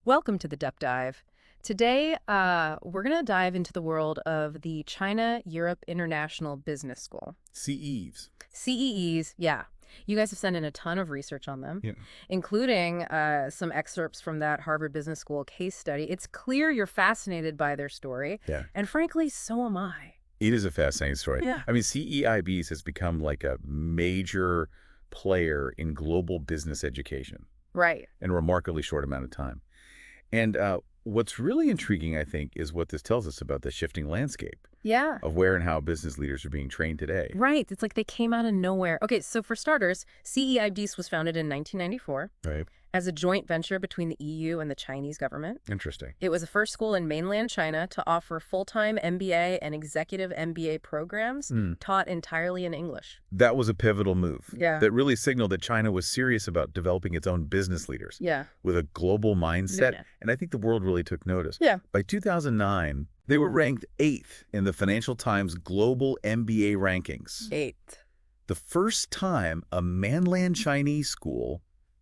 Welcome to the Depth Dive. Today, we're going to dive into the world of the China-Europe International Business School. CEIBS. CEEs, yeah. You guys have sent in a ton of research on them, Yeah. including some excerpts from that Harvard Business School case study. It's clear you're fascinated by their story, Yeah. and frankly, so am I. It is a fascinating story. Yeah. I mean, CEIBS has become like a major player in global business education Right. in a remarkably short amount of time. And what's really intriguing, I think, is what this tells us about the shifting landscape Yeah. of where and how business leaders are being trained today. Right. It's like they came out of nowhere. Okay, so for starters, CEIBS was founded in 1994 Right. as a joint venture between the EU and the Chinese government. Interesting. It was the first school in mainland China to offer full-time MBA and executive MBA programs taught entirely in English. That was a pivotal move. Yeah. That really signaled that China was serious about developing its own business leaders Yeah. with a global mindset. Yeah. And I think the world really took notice. Yeah. By 2009, they were ranked 8th in the Financial Times Global MBA rankings. 8th. The first time a mainland Chinese school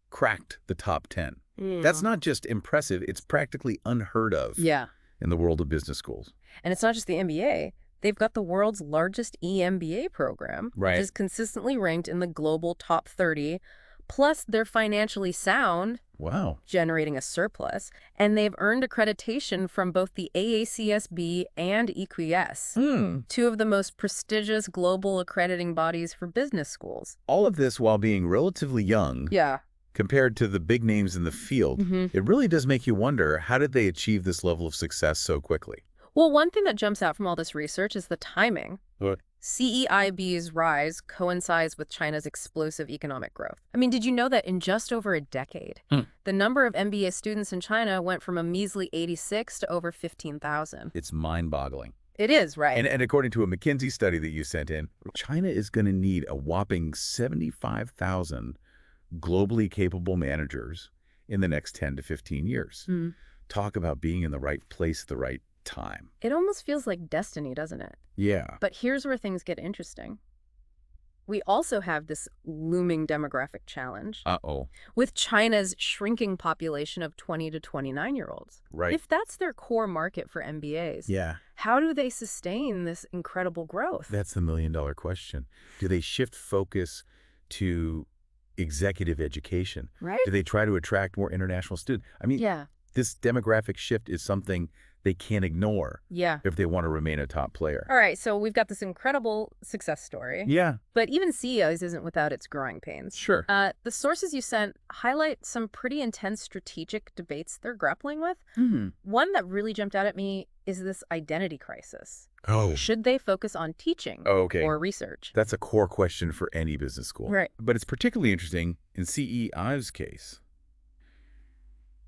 cracked the top 10. That's not just impressive, it's practically unheard of Yeah. in the world of business schools. And it's not just the MBA. They've got the world's largest EMBA program, Right. which is consistently ranked in the global top 30. Plus, they're financially sound, Wow. generating a surplus, and they've earned accreditation from both the AACSB and EQS, two of the most prestigious global accrediting bodies for business schools. All of this while being relatively young Yeah. compared to the big names in the field. It really does make you wonder, how did they achieve this level of success so quickly? Well, one thing that jumps out from all this research is the timing. What? CEIB's rise coincides with China's explosive economic growth. I mean, did you know that in just over a decade, the number of MBA students in China went from a measly 86 to over 15,000? It's mind-boggling. It is, right? And according to a McKinsey study that you sent in, China is going to need a whopping 75,000 globally capable managers in the next 10 to 15 years. Talk about being in the right place at the right time. It almost feels like destiny, doesn't it? Yeah. But here's where things get interesting. We also have this looming demographic challenge Uh-oh. with China's shrinking population of 20 to 29-year-olds. Right. If that's their core market for MBAs, Yeah. how do they sustain this incredible growth? That's the million-dollar question. Do they shift focus to executive education? Right? Do they try to attract more international students? I mean, Yeah. this demographic shift is something they can't ignore Yeah. if they want to remain a top player. All right, so we've got this incredible success story. Yeah, But even CEOs isn't without its growing pains. sure. The sources you sent highlight some pretty intense strategic debates they're grappling with. One that really jumped out at me is this identity crisis. Oh. Should they focus on teaching Okay. or research? That's a core question for any business school. Right. But it's particularly interesting in CEI's case.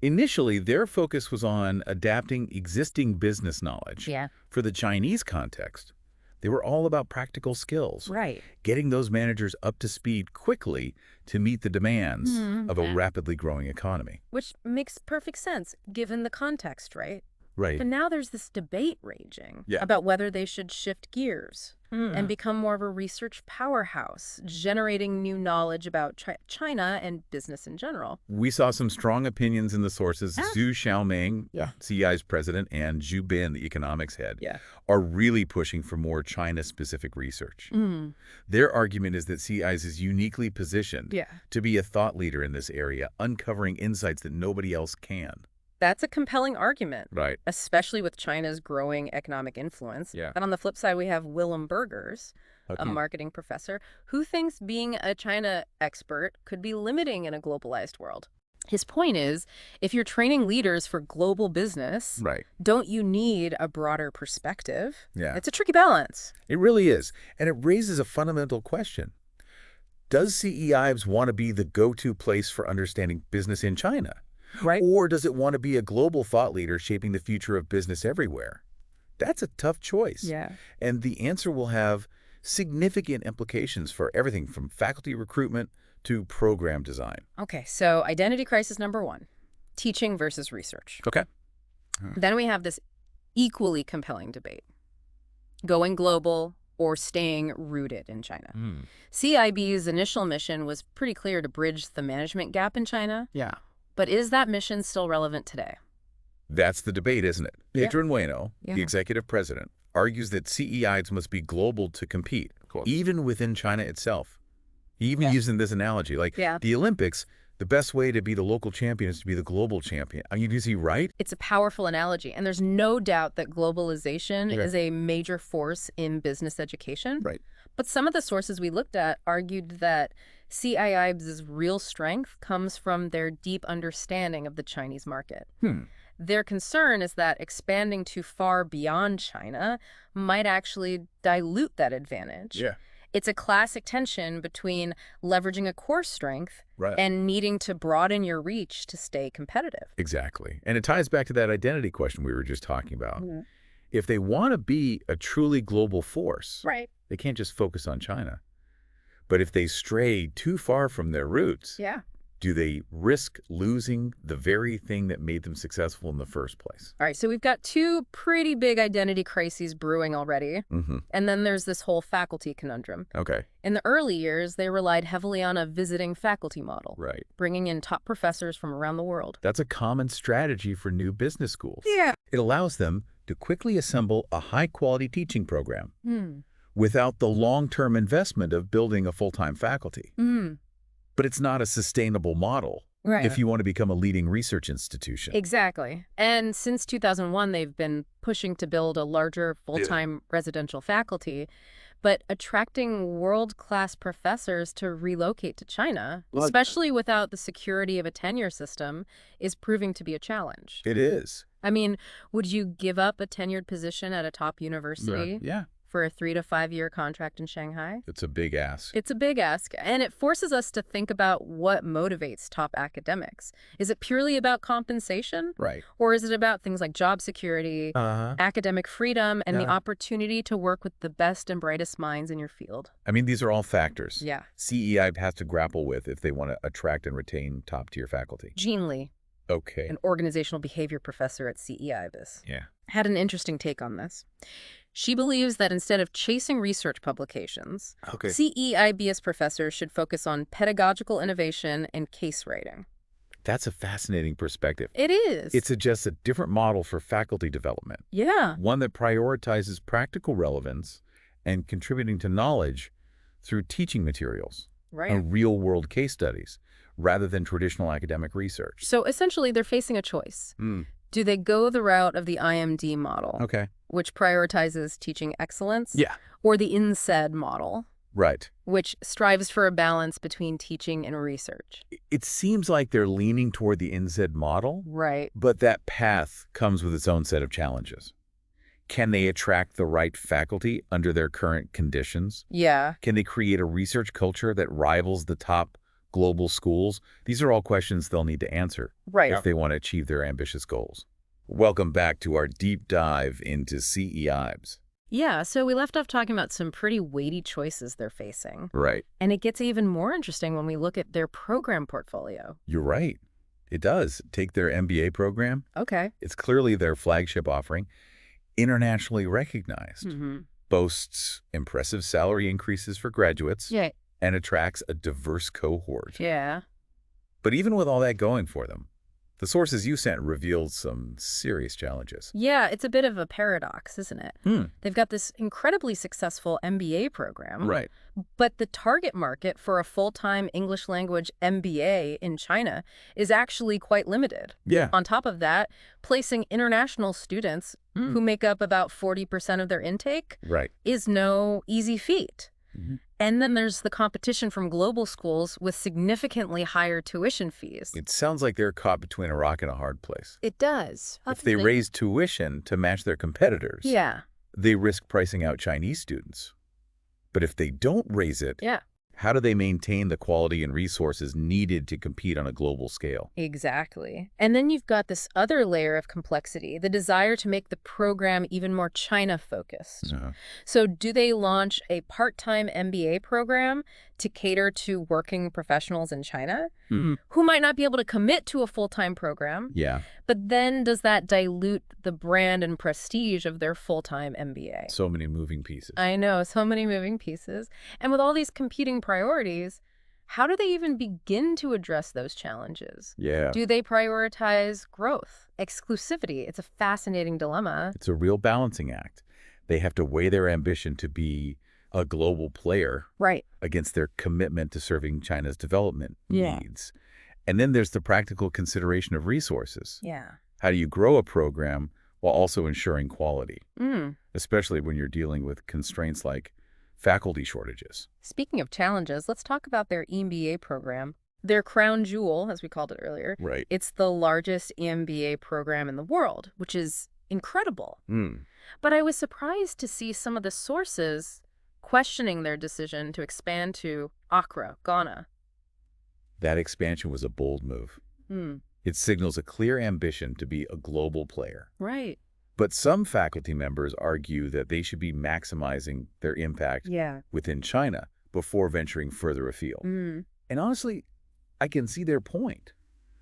Initially, their focus was on adapting existing business knowledge. Yeah. For the Chinese context, they were all about practical skills, Right. getting those managers up to speed quickly to meet the demands of a Yeah. rapidly growing economy. Which makes perfect sense, given the context, right? Right. But now there's this debate raging Yeah. about whether they should shift gears and become more of a research powerhouse, generating new knowledge about China and business in general. We saw some strong opinions in the sources. Zhu Xiaoming, CEI's president, and Zhu Bin, the economics head, Yeah. are really pushing for more China-specific research. Their argument is that CEI's is uniquely positioned Yeah. to be a thought leader in this area, uncovering insights that nobody else can. That's a compelling argument, Right. especially with China's growing economic influence. Yeah. And on the flip side, we have Willem Burgers, a Okay. marketing professor, who thinks being a China expert could be limiting in a globalized world. His point is, if you're training leaders for global business, Right. don't you need a broader perspective? Yeah. It's a tricky balance. It really is. And it raises a fundamental question. Does CEIBS want to be the go-to place for understanding business in China? Right. Or does it want to be a global thought leader shaping the future of business everywhere? That's a tough choice. Yeah. And the answer will have significant implications for everything from faculty recruitment to program design. Okay, so identity crisis number one, teaching versus research. Okay. Then we have this equally compelling debate, going global or staying rooted in China. CEIB's initial mission was pretty clear to bridge the management gap in China. Yeah. But is that mission still relevant today? That's the debate, isn't it? Yeah. Pedro Bueno, Yeah. the executive president, argues that CEIBS must be global to compete, even within China itself. He even using this analogy, like the Olympics, the best way to be the local champion is to be the global champion. I mean, is he right? It's a powerful analogy, and there's no doubt that globalization is a major force in business education. Right. But some of the sources we looked at argued that CEIBS's real strength comes from their deep understanding of the Chinese market. Their concern is that expanding too far beyond China might actually dilute that advantage. Yeah. It's a classic tension between leveraging a core strength Right. and needing to broaden your reach to stay competitive. Exactly. And it ties back to that identity question we were just talking about. If they want to be a truly global force, they can't just focus on China. But if they stray too far from their roots, do they risk losing the very thing that made them successful in the first place? All right, so we've got two pretty big identity crises brewing already. And then there's this whole faculty conundrum. Okay. In the early years, they relied heavily on a visiting faculty model, Right. bringing in top professors from around the world. That's a common strategy for new business schools. Yeah. It allows them to quickly assemble a high-quality teaching program without the long-term investment of building a full-time faculty. But it's not a sustainable model if you want to become a leading research institution. Exactly. And since 2001, they've been pushing to build a larger full-time residential faculty. But attracting world-class professors to relocate to China, especially without the security of a tenure system, is proving to be a challenge. It is. I mean, would you give up a tenured position at a top university for a 3 to 5 year contract in Shanghai? It's a big ask. It's a big ask, and it forces us to think about what motivates top academics. Is it purely about compensation? Right. Or is it about things like job security, academic freedom, and the opportunity to work with the best and brightest minds in your field? I mean, these are all factors. Yeah. CEI has to grapple with if they want to attract and retain top-tier faculty. Jean Lee, Okay. an organizational behavior professor at CEIBS, had an interesting take on this. She believes that instead of chasing research publications, CEIBS professors should focus on pedagogical innovation and case writing. That's a fascinating perspective. It is. It suggests a different model for faculty development. Yeah. One that prioritizes practical relevance and contributing to knowledge through teaching materials and real-world case studies, rather than traditional academic research. So essentially, they're facing a choice. Do they go the route of the IMD model, which prioritizes teaching excellence, or the INSEAD model, which strives for a balance between teaching and research? It seems like they're leaning toward the NZ model, Right. but that path comes with its own set of challenges. Can they attract the right faculty under their current conditions? Yeah. Can they create a research culture that rivals the top global schools? These are all questions they'll need to answer if they want to achieve their ambitious goals. Welcome back to our deep dive into CEIBS. Yeah, so we left off talking about some pretty weighty choices they're facing. Right. And it gets even more interesting when we look at their program portfolio. You're right. It does. Take their MBA program. Okay. It's clearly their flagship offering, internationally recognized, boasts impressive salary increases for graduates, and attracts a diverse cohort. Yeah. But even with all that going for them, the sources you sent revealed some serious challenges. Yeah, it's a bit of a paradox, isn't it? They've got this incredibly successful MBA program. Right. But the target market for a full-time English language MBA in China is actually quite limited. Yeah. On top of that, placing international students who make up about 40% of their intake is no easy feat. And then there's the competition from global schools with significantly higher tuition fees. It sounds like they're caught between a rock and a hard place. It does. If they raise tuition to match their competitors, they risk pricing out Chinese students. But if they don't raise it, how do they maintain the quality and resources needed to compete on a global scale? Exactly. And then you've got this other layer of complexity, the desire to make the program even more China-focused. So do they launch a part-time MBA program to cater to working professionals in China who might not be able to commit to a full-time program? But then does that dilute the brand and prestige of their full-time MBA? So many moving pieces. I know, so many moving pieces. And with all these competing priorities, How do they even begin to address those challenges? Yeah. Do they prioritize growth, exclusivity? It's a fascinating dilemma. It's a real balancing act. They have to weigh their ambition to be a global player Right. against their commitment to serving China's development Yeah. needs. And then there's the practical consideration of resources. Yeah. How do you grow a program while also ensuring quality, Mm. especially when you're dealing with constraints like faculty shortages? Speaking of challenges, let's talk about their EMBA program. Their crown jewel, as we called it earlier. Right. It's the largest EMBA program in the world, which is incredible. Mm. But I was surprised to see some of the sources questioning their decision to expand to Accra, Ghana. That expansion was a bold move. Hmm. It signals a clear ambition to be a global player. Right. But some faculty members argue that they should be maximizing their impact Yeah. within China before venturing further afield. Mm. And honestly, I can see their point.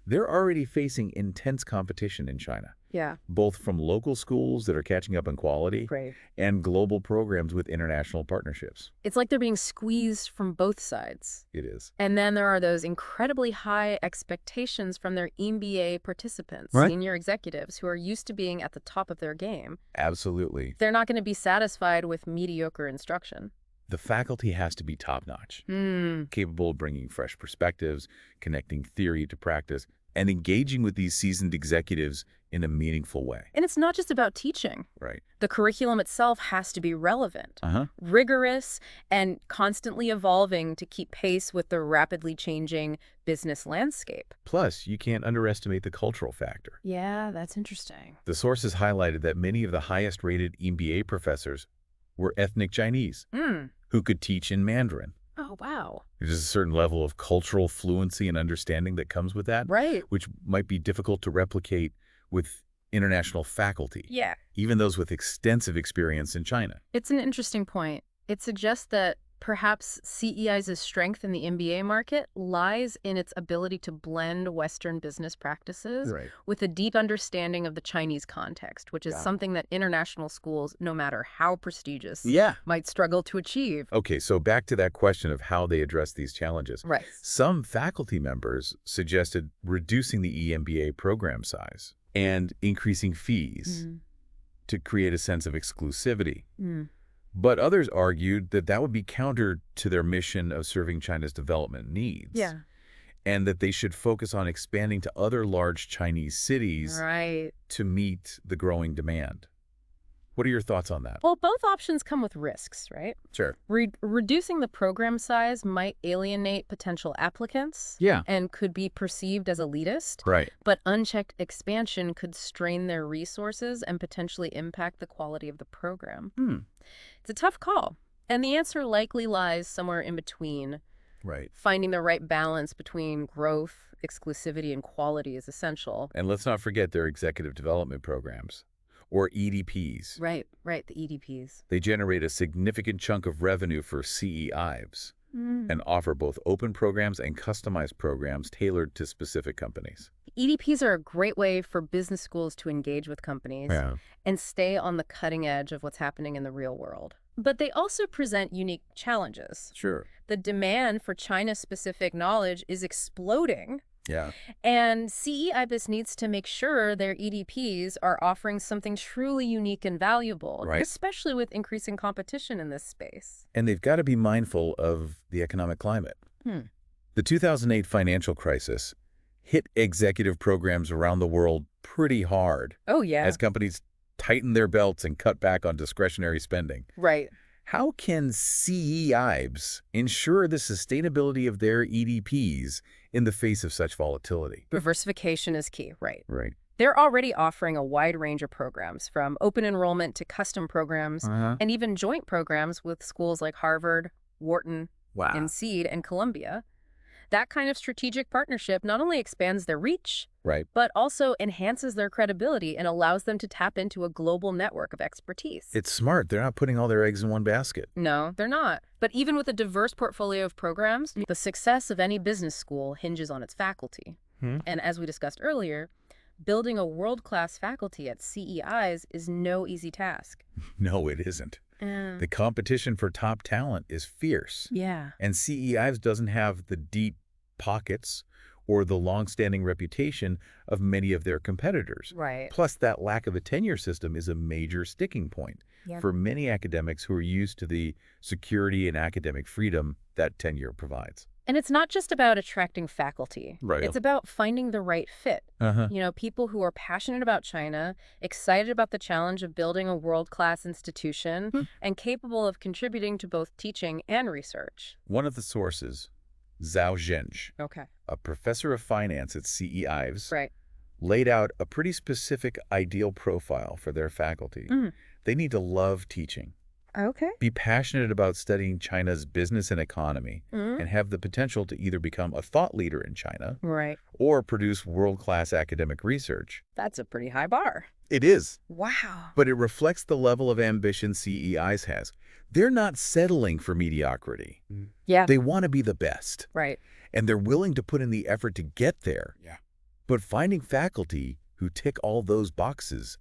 They're already facing intense competition in China, Yeah. both from local schools that are catching up in quality Great. and global programs with international partnerships. It's like they're being squeezed from both sides. It is. And then there are those incredibly high expectations from their EMBA participants, Right. senior executives who are used to being at the top of their game. Absolutely. They're not going to be satisfied with mediocre instruction. The faculty has to be top-notch, Hmm. capable of bringing fresh perspectives, connecting theory to practice, and engaging with these seasoned executives in a meaningful way. And it's not just about teaching. Right. The curriculum itself has to be relevant, Uh-huh. rigorous, and constantly evolving to keep pace with the rapidly changing business landscape. Plus, you can't underestimate the cultural factor. Yeah, that's interesting. The sources highlighted that many of the highest-rated MBA professors were ethnic Chinese Hmm. who could teach in Mandarin. Oh, wow. There's a certain level of cultural fluency and understanding that comes with that, Right. which might be difficult to replicate with international faculty, Yeah. even those with extensive experience in China. It's an interesting point. It suggests that perhaps CEI's strength in the MBA market lies in its ability to blend Western business practices Right. with a deep understanding of the Chinese context, which is Yeah. something that international schools, no matter how prestigious, Yeah. might struggle to achieve. Okay, so back to that question of how they address these challenges. Right. Some faculty members suggested reducing the EMBA program size and increasing fees to create a sense of exclusivity. Mm. But others argued that that would be counter to their mission of serving China's development needs. Yeah. And that they should focus on expanding to other large Chinese cities Right. to meet the growing demand. What are your thoughts on that? Well, both options come with risks, right? Sure. Reducing the program size might alienate potential applicants Yeah. and could be perceived as elitist. Right. But unchecked expansion could strain their resources and potentially impact the quality of the program. It's a tough call, and the answer likely lies somewhere in between. Right. Finding the right balance between growth, exclusivity, and quality is essential. And let's not forget their executive development programs, or EDPs. Right, the EDPs. They generate a significant chunk of revenue for CEIBS and offer both open programs and customized programs tailored to specific companies. EDPs are a great way for business schools to engage with companies and stay on the cutting edge of what's happening in the real world. But they also present unique challenges. Sure. The demand for China-specific knowledge is exploding, Yeah. and CEIBS needs to make sure their EDPs are offering something truly unique and valuable, Right. especially with increasing competition in this space. And they've got to be mindful of the economic climate. The 2008 financial crisis hit executive programs around the world pretty hard Oh, yeah. as companies tighten their belts and cut back on discretionary spending. Right. How can CEIBS ensure the sustainability of their EDPs in the face of such volatility? Diversification is key, right? Right. They're already offering a wide range of programs, from open enrollment to custom programs, and even joint programs with schools like Harvard, Wharton, Wow. and Seed, and Columbia. That kind of strategic partnership not only expands their reach, Right. but also enhances their credibility and allows them to tap into a global network of expertise. It's smart. They're not putting all their eggs in one basket. No, they're not. But even with a diverse portfolio of programs, the success of any business school hinges on its faculty. And as we discussed earlier, building a world-class faculty at CEIs is no easy task. No, it isn't. Uh, The competition for top talent is fierce. yeah. And CEIBS doesn't have the deep pockets or the long-standing reputation of many of their competitors. Right. Plus, that lack of a tenure system is a major sticking point Yeah. for many academics who are used to the security and academic freedom that tenure provides. And it's not just about attracting faculty. Right. It's about finding the right fit. Uh-huh. People who are passionate about China, excited about the challenge of building a world-class institution, and capable of contributing to both teaching and research. One of the sources, Zhao Zhenj, Okay. a professor of finance at CEIBS, Right. laid out a pretty specific ideal profile for their faculty. Mm. They need to love teaching, Okay. be passionate about studying China's business and economy, Mm. and have the potential to either become a thought leader in China Right. or produce world-class academic research. That's a pretty high bar. It is, Wow. but it reflects the level of ambition CEIs has. They're not settling for mediocrity. Yeah. They want to be the best, Right. and they're willing to put in the effort to get there. Yeah. But finding faculty who tick all those boxes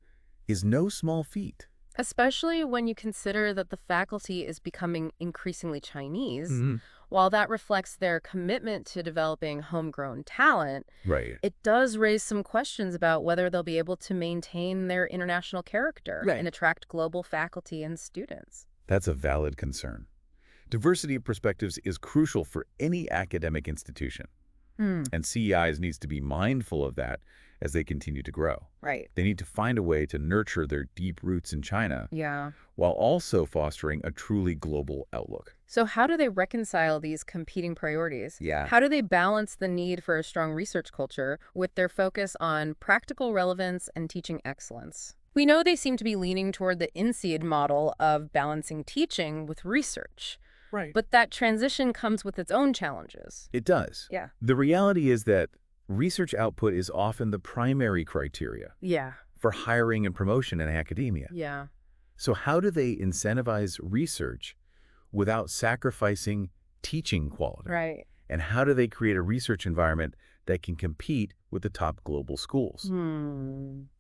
is no small feat. Especially when you consider that the faculty is becoming increasingly Chinese. Mhm. While that reflects their commitment to developing homegrown talent, Right. it does raise some questions about whether they'll be able to maintain their international character Right. and attract global faculty and students. That's a valid concern. Diversity of perspectives is crucial for any academic institution, and CEIs needs to be mindful of that as they continue to grow. Right. They need to find a way to nurture their deep roots in China Yeah. while also fostering a truly global outlook. So how do they reconcile these competing priorities? Yeah. How do they balance the need for a strong research culture with their focus on practical relevance and teaching excellence? We know they seem to be leaning toward the INSEAD model of balancing teaching with research, Right. but that transition comes with its own challenges. It does. Yeah. The reality is that research output is often the primary criteria Yeah. for hiring and promotion in academia. Yeah. So how do they incentivize research without sacrificing teaching quality? Right. And how do they create a research environment that can compete with the top global schools?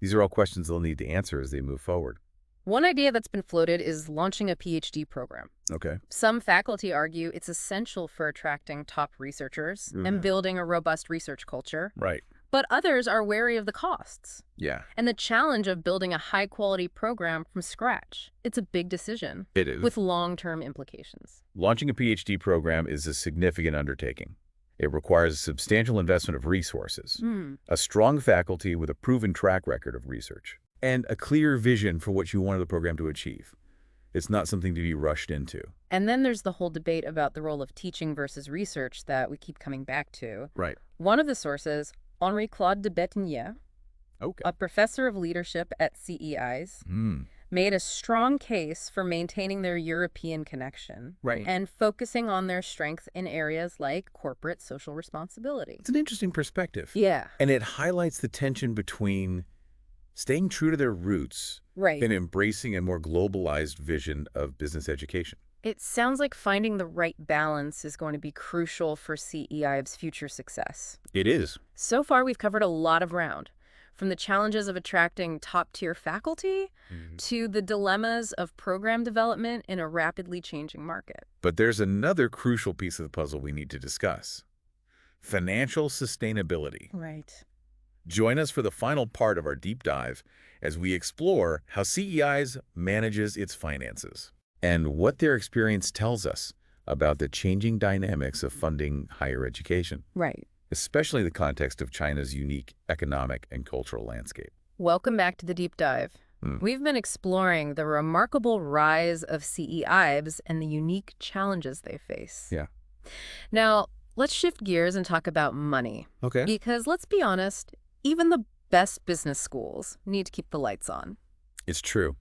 These are all questions they'll need to answer as they move forward. One idea that's been floated is launching a PhD program. Okay. Some faculty argue it's essential for attracting top researchers and building a robust research culture, Right. but others are wary of the costs Yeah. and the challenge of building a high-quality program from scratch. It's a big decision It is. with long-term implications. Launching a PhD program is a significant undertaking. It requires a substantial investment of resources, a strong faculty with a proven track record of research, and a clear vision for what you want the program to achieve. It's not something to be rushed into. And then there's the whole debate about the role of teaching versus research that we keep coming back to. Right. One of the sources, Henri-Claude de Bettignier, Okay. a professor of leadership at CEIs, made a strong case for maintaining their European connection Right. and focusing on their strength in areas like corporate social responsibility. It's an interesting perspective. Yeah, And it highlights the tension between staying true to their roots right. and embracing a more globalized vision of business education. It sounds like finding the right balance is going to be crucial for CEIB's future success. It is. So far, we've covered a lot of ground, from the challenges of attracting top-tier faculty to the dilemmas of program development in a rapidly changing market. But there's another crucial piece of the puzzle we need to discuss: financial sustainability. Right. Join us for the final part of our deep dive as we explore how CEIs manages its finances and what their experience tells us about the changing dynamics of funding higher education, Right. especially in the context of China's unique economic and cultural landscape. Welcome back to the deep dive. We've been exploring the remarkable rise of CEIBs and the unique challenges they face. Yeah. Now, let's shift gears and talk about money. Okay. Because let's be honest, even the best business schools need to keep the lights on. It's true.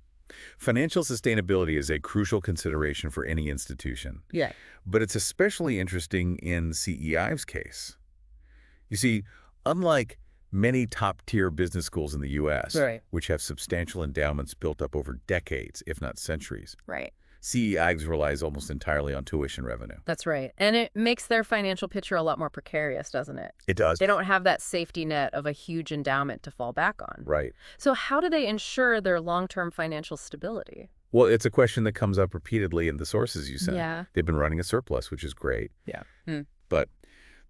Financial sustainability is a crucial consideration for any institution, Yeah. but it's especially interesting in CEI's case. You see, unlike many top-tier business schools in the U.S., Right. which have substantial endowments built up over decades, if not centuries, Right. CEIBS relies almost entirely on tuition revenue. That's right. And it makes their financial picture a lot more precarious, doesn't it? It does. They don't have that safety net of a huge endowment to fall back on. Right. So how do they ensure their long-term financial stability? Well, it's a question that comes up repeatedly in the sources you sent. Yeah. They've been running a surplus, which is great. Yeah. But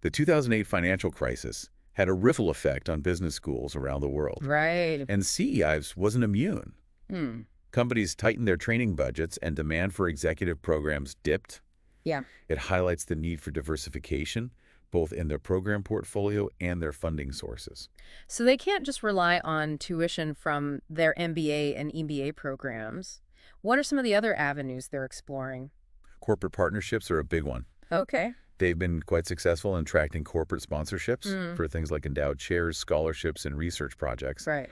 the 2008 financial crisis had a ripple effect on business schools around the world. Right. And CEIBS wasn't immune. Hmm. Companies tightened their training budgets and demand for executive programs dipped. Yeah. It highlights the need for diversification, both in their program portfolio and their funding sources. So they can't just rely on tuition from their MBA and EMBA programs. What are some of the other avenues they're exploring? Corporate partnerships are a big one. Okay. They've been quite successful in attracting corporate sponsorships Mm. for things like endowed chairs, scholarships, and research projects. Right.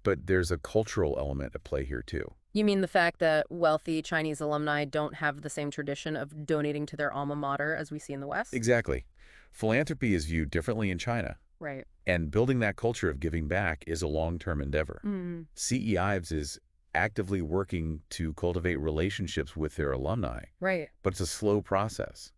But there's a cultural element at play here, too. You mean the fact that wealthy Chinese alumni don't have the same tradition of donating to their alma mater as we see in the West? Exactly. Philanthropy is viewed differently in China, Right. and building that culture of giving back is a long-term endeavor. Mm. CEIBS is actively working to cultivate relationships with their alumni, Right. but it's a slow process.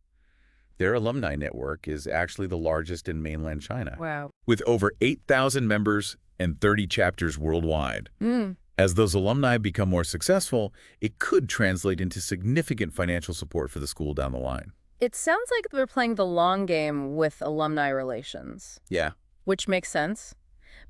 Their alumni network is actually the largest in mainland China, Wow. with over 8,000 members and 30 chapters worldwide. Mm. As those alumni become more successful, it could translate into significant financial support for the school down the line. It sounds like they're playing the long game with alumni relations, Yeah. which makes sense.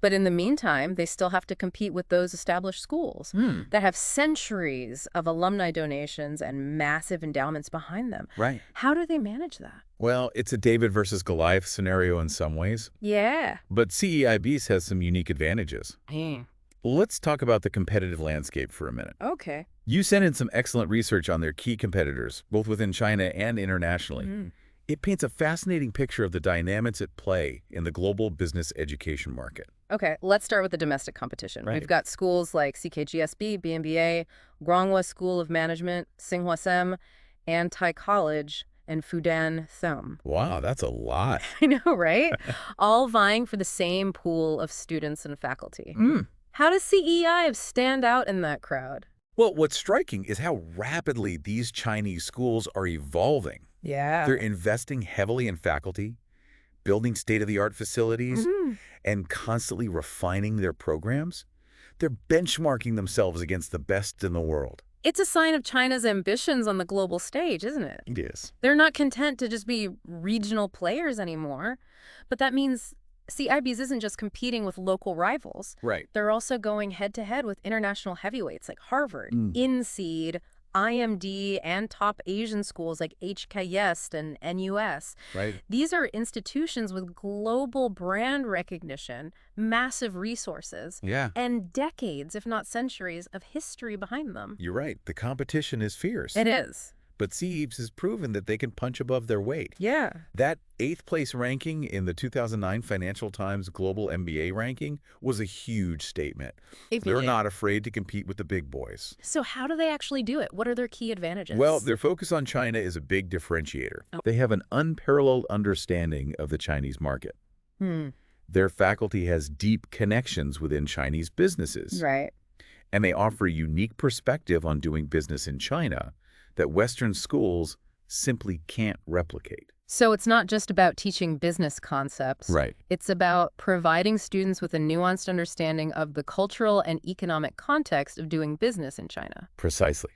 But in the meantime, they still have to compete with those established schools that have centuries of alumni donations and massive endowments behind them. Right. How do they manage that? Well, it's a David versus Goliath scenario in some ways, Yeah. but CEIBS has some unique advantages. Let's talk about the competitive landscape for a minute. Okay. You sent in some excellent research on their key competitors, both within China and internationally. It paints a fascinating picture of the dynamics at play in the global business education market. Okay, let's start with the domestic competition. Right. We've got schools like CKGSB, BMBA, Guanghua School of Management, Tsinghua SEM, Antai College, and Fudan Thumb. Wow, that's a lot. I know, right? All vying for the same pool of students and faculty. How does CEIBS stand out in that crowd? Well, what's striking is how rapidly these Chinese schools are evolving. Yeah. They're investing heavily in faculty, building state-of-the-art facilities, and constantly refining their programs. They're benchmarking themselves against the best in the world. It's a sign of China's ambitions on the global stage, isn't it? It is. They're not content to just be regional players anymore. But that means CEIBS isn't just competing with local rivals. Right. They're also going head-to-head with international heavyweights like Harvard, INSEAD, IMD, and top Asian schools like HKS and NUS. Right. These are institutions with global brand recognition, massive resources, Yeah. and decades, if not centuries, of history behind them. You're right. The competition is fierce. It is. But CEIBS has proven that they can punch above their weight. Yeah. That 8th place ranking in the 2009 Financial Times Global MBA ranking was a huge statement. They're not afraid to compete with the big boys. So how do they actually do it? What are their key advantages? Well, their focus on China is a big differentiator. They have an unparalleled understanding of the Chinese market. Their faculty has deep connections within Chinese businesses. Right. And they offer a unique perspective on doing business in China that Western schools simply can't replicate. So it's not just about teaching business concepts. Right. It's about providing students with a nuanced understanding of the cultural and economic context of doing business in China. Precisely.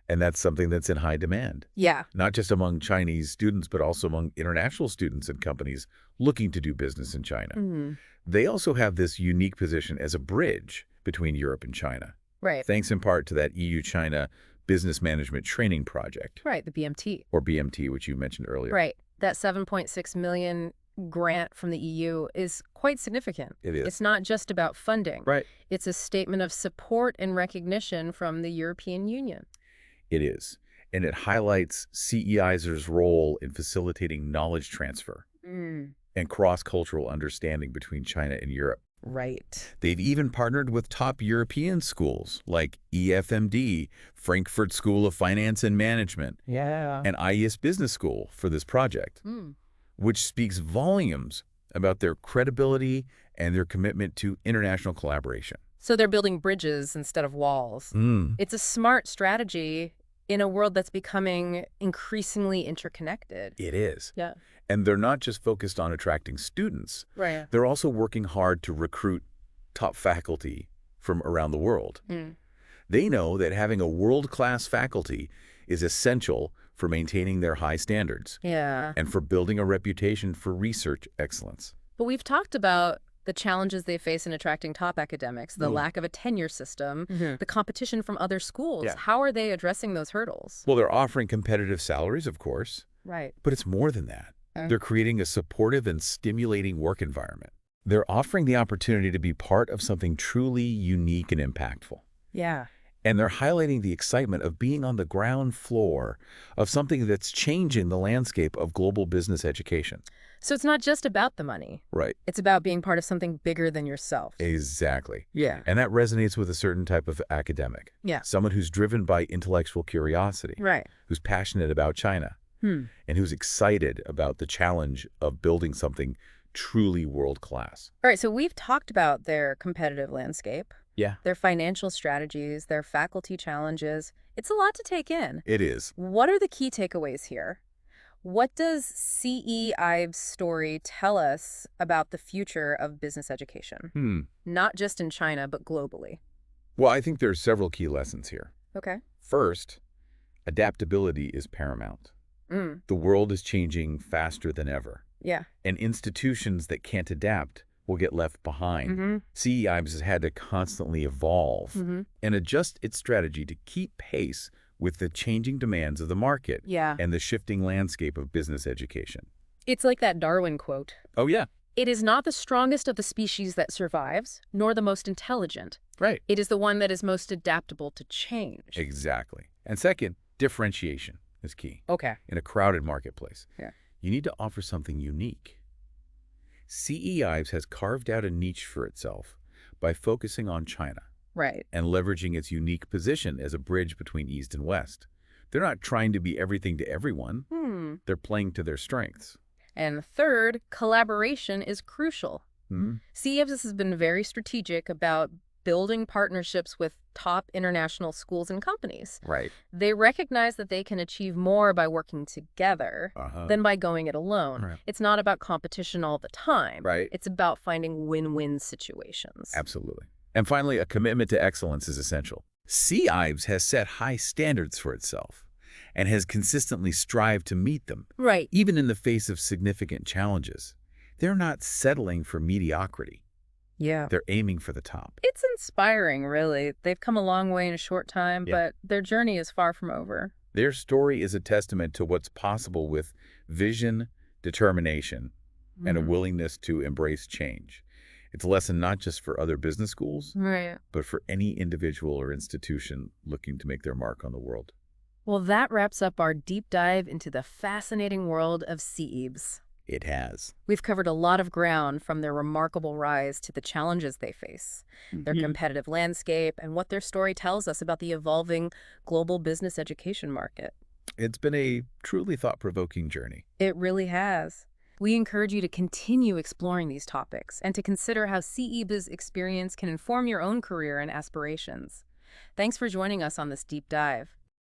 And that's something that's in high demand, Yeah. not just among Chinese students, but also among international students and companies looking to do business in China. They also have this unique position as a bridge between Europe and China, Right. thanks in part to that EU-China Business Management Training Project, Right, the BMT. or BMT, which you mentioned earlier. Right. That 7.6 million grant from the EU is quite significant. It is. It's not just about funding. Right. It's a statement of support and recognition from the European Union. It is. And it highlights CEIBS's role in facilitating knowledge transfer and cross-cultural understanding between China and Europe. Right. They've even partnered with top European schools like EFMD, Frankfurt School of Finance and Management, Yeah. and IES Business School for this project, which speaks volumes about their credibility and their commitment to international collaboration. So they're building bridges instead of walls. It's a smart strategy in a world that's becoming increasingly interconnected. It is. Yeah. And they're not just focused on attracting students. Right. They're also working hard to recruit top faculty from around the world. They know that having a world-class faculty is essential for maintaining their high standards Yeah. and for building a reputation for research excellence. But we've talked about the challenges they face in attracting top academics, the lack of a tenure system, the competition from other schools. Yeah. How are they addressing those hurdles? Well, they're offering competitive salaries, of course, Right. but it's more than that. They're creating a supportive and stimulating work environment. They're offering the opportunity to be part of something truly unique and impactful. Yeah. And they're highlighting the excitement of being on the ground floor of something that's changing the landscape of global business education. So it's not just about the money. Right. It's about being part of something bigger than yourself. Exactly. Yeah. And that resonates with a certain type of academic. Yeah. Someone who's driven by intellectual curiosity. Right. Who's passionate about China. And who's excited about the challenge of building something truly world-class. All right, so we've talked about their competitive landscape, Yeah. their financial strategies, their faculty challenges. It's a lot to take in. It is. What are the key takeaways here? What does CEIBS' story tell us about the future of business education? Not just in China, but globally. Well, I think there's several key lessons here. Okay. First, adaptability is paramount. The world is changing faster than ever. Yeah. And institutions that can't adapt will get left behind. CEIBS has had to constantly evolve and adjust its strategy to keep pace with the changing demands of the market Yeah. and the shifting landscape of business education. It's like that Darwin quote. Oh, yeah. It is not the strongest of the species that survives, nor the most intelligent. Right. It is the one that is most adaptable to change. Exactly. And second, differentiation is key. Okay. In a crowded marketplace, Yeah. you need to offer something unique. CEIBS has carved out a niche for itself by focusing on China Right. and leveraging its unique position as a bridge between East and West. They're not trying to be everything to everyone. They're playing to their strengths. And third, collaboration is crucial. CEIBS has been very strategic about building partnerships with top international schools and companies. Right. They recognize that they can achieve more by working together than by going it alone. Right. It's not about competition all the time. Right. It's about finding win-win situations. Absolutely. And finally, a commitment to excellence is essential. CEIBS has set high standards for itself and has consistently strived to meet them, Right. even in the face of significant challenges. They're not settling for mediocrity. Yeah. They're aiming for the top. It's inspiring, really. They've come a long way in a short time, Yeah. but their journey is far from over. Their story is a testament to what's possible with vision, determination, and a willingness to embrace change. It's a lesson not just for other business schools, Right. but for any individual or institution looking to make their mark on the world. Well, that wraps up our deep dive into the fascinating world of CEIBS. It has. We've covered a lot of ground, from their remarkable rise to the challenges they face, their competitive landscape, and what their story tells us about the evolving global business education market. It's been a truly thought-provoking journey. It really has. We encourage you to continue exploring these topics and to consider how CEIBS experience can inform your own career and aspirations. Thanks for joining us on this deep dive.